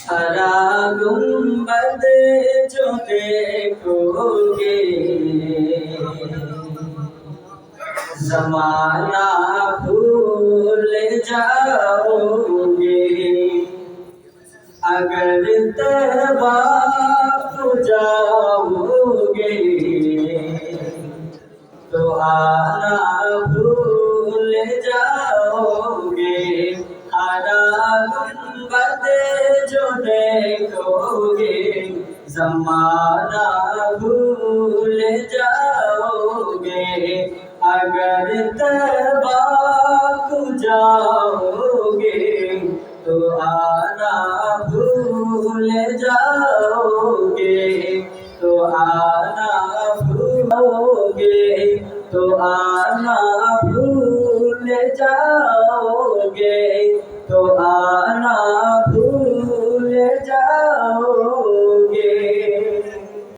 हरा गुंबद जो देखोगे ज़माना भूल जाओगे। अगर तौबा हो जाओगे तो आना भूल जाओगे। हरा गुंबद जो देखोगे ज़माना भूल जाओगे। अगर तौबा हो जाओगे तो आना भूल जाओगे। तो आना भूलोगे तो आना भूल जाओगे। तो आना भूल जाओगे।